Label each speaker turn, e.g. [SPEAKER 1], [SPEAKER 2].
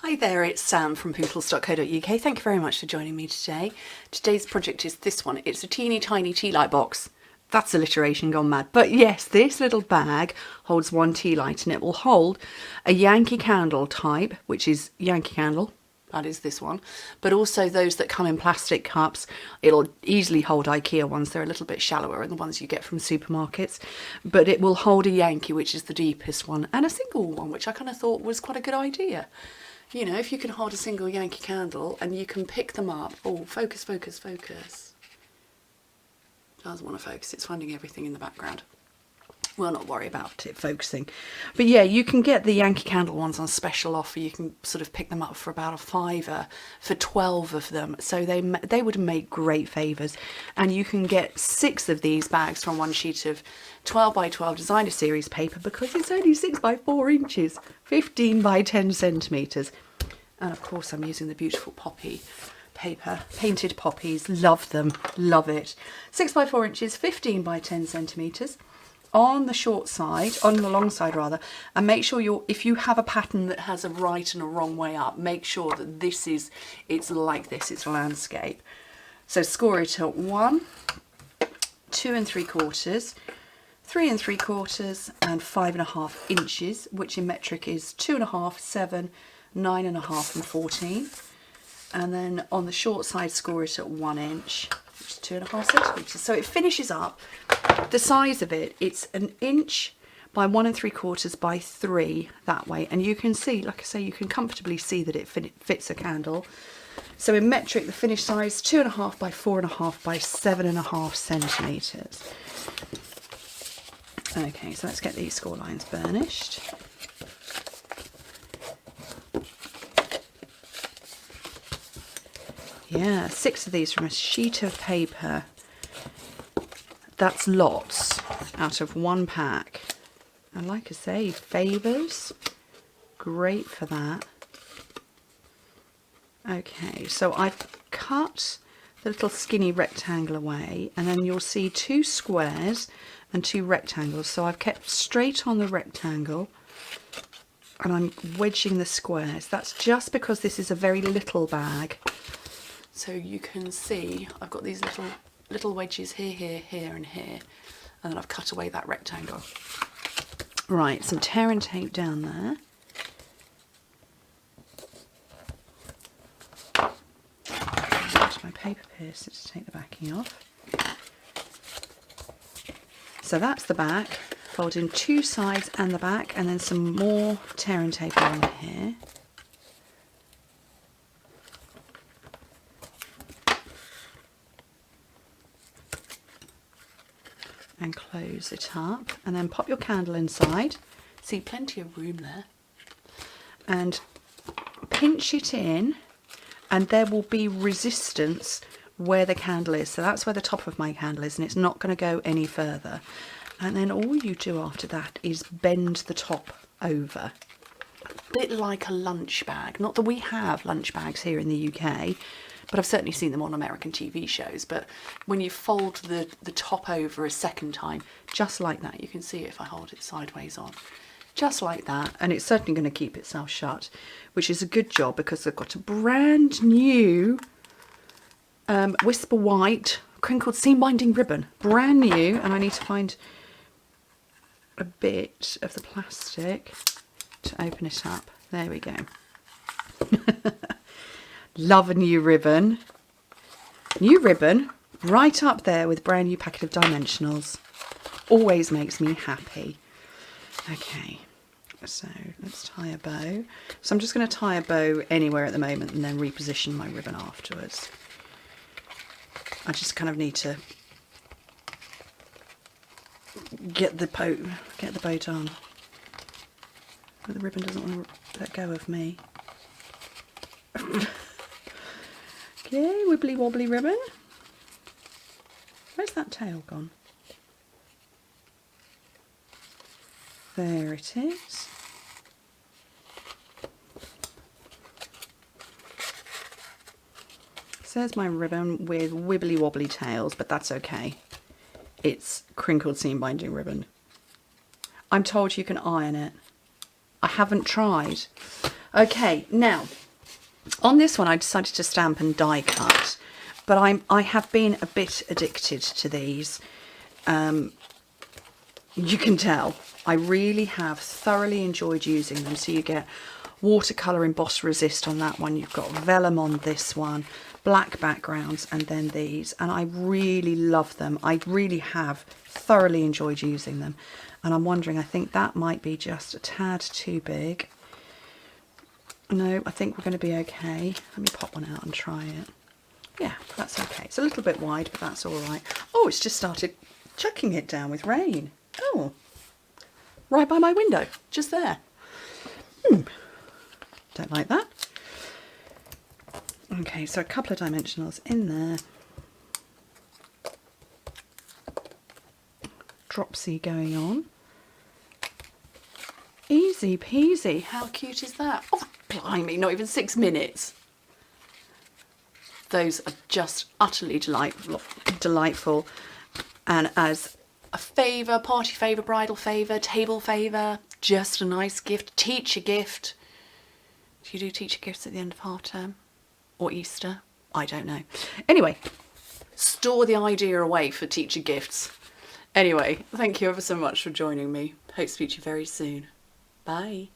[SPEAKER 1] Hi there, it's Sam from Pootles.co.uk. Thank you very much for joining me today. Today's project is this one. It's a teeny tiny tea light box. That's alliteration gone mad. But yes, this little bag holds one tea light and it will hold a Yankee candle type, which is Yankee candle. That is this one. But also those that come in plastic cups. It'll easily hold IKEA ones. They're a little bit shallower than the ones you get from supermarkets. But it will hold a Yankee, which is the deepest one, and a single one, which I kind of thought was quite a good idea. You know, if you can hold a single Yankee candle and you can pick them up. Oh, focus, focus, focus. Doesn't want to focus. It's finding everything in the background. We'll not worry about it focusing. But yeah, you can get the Yankee candle ones on special offer. You can sort of pick them up for about £5 for 12 of them. So they would make great favours. And you can get 6 of these bags from one sheet of 12 by 12 designer series paper because it's only 6 by 4 inches, 15 by 10 centimetres. And of course I'm using the beautiful poppy paper, painted poppies, love them, love it. 6 by 4 inches, 15 by 10 centimetres. On the short side, on the long side rather, and make sure if you have a pattern that has a right and a wrong way up, make sure that it's like this, it's landscape. So score it at 1, 2 3/4, 3 3/4 and 5.5 inches, which in metric is 2.5, 7, 9.5 and 14. And then on the short side, score it at 1 inch, which is 2.5 centimetres. So it finishes up. The size of it, it's 1 inch by 1 3/4 by 3 that way. And you can see, like I say, you can comfortably see that it fits a candle. So in metric, the finished size, 2.5 by 4.5 by 7.5 centimetres. Okay, so let's get these score lines burnished. Yeah, 6 of these from a sheet of paper. That's lots out of 1 pack. And like I say, Favours, great for that. Okay, so I've cut the little skinny rectangle away, and then you'll see 2 squares and 2 rectangles. So I've kept straight on the rectangle and I'm wedging the squares. That's just because this is a very little bag. So you can see I've got these little wedges here, here, here and here, and then I've cut away that rectangle. Right, some tear and tape down there. My paper piercer to take the backing off. So that's the back, folding 2 sides and the back, and then some more tear and tape along here. And close it up, and then pop your candle inside. See, plenty of room there. And pinch it in, and there will be resistance where the candle is. So that's where the top of my candle is, and it's not going to go any further. And then all you do after that is bend the top over. A bit like a lunch bag. Not that we have lunch bags here in the UK, but I've certainly seen them on American TV shows. But when you fold the top over a second time, just like that, you can see it if I hold it sideways on. Just like that, and it's certainly going to keep itself shut, which is a good job because I've got a brand new Whisper White crinkled seam binding ribbon. Brand new, and I need to find a bit of the plastic to open it up. There we go. Love a new ribbon. New ribbon, right up there with brand new packet of dimensionals. Always makes me happy. Okay, so let's tie a bow. So I'm just going to tie a bow anywhere at the moment and then reposition my ribbon afterwards. I just kind of need to get the bow done. But the ribbon doesn't want to let go of me. Okay, wibbly wobbly ribbon. Where's that tail gone? There it is. So there's my ribbon with wibbly wobbly tails, but that's okay. It's crinkled seam binding ribbon. I'm told you can iron it. I haven't tried. Okay, now on this one I decided to stamp and die cut, but I have been a bit addicted to these. You can tell I really have thoroughly enjoyed using them. So you get watercolour emboss resist on that one, you've got vellum on this one, black backgrounds, and then these, and I really love them. I really have thoroughly enjoyed using them, and I'm wondering, I think that might be just a tad too big. No, I think we're going to be okay. Let me pop one out and try it. Yeah, that's okay. It's a little bit wide, but that's all right. Oh, it's just started chucking it down with rain. Oh, right by my window, just there. Don't like that. Okay, so a couple of dimensionals in there. Dropsy going on. Easy peasy. How cute is that? Oh, blimey, not even 6 minutes. Those are just utterly delightful. And as a favour, party favour, bridal favour, table favour, just a nice gift, teacher gift. Do you do teacher gifts at the end of half term? Or Easter? I don't know. Anyway, store the idea away for teacher gifts. Anyway, thank you ever so much for joining me. Hope to speak to you very soon. Bye.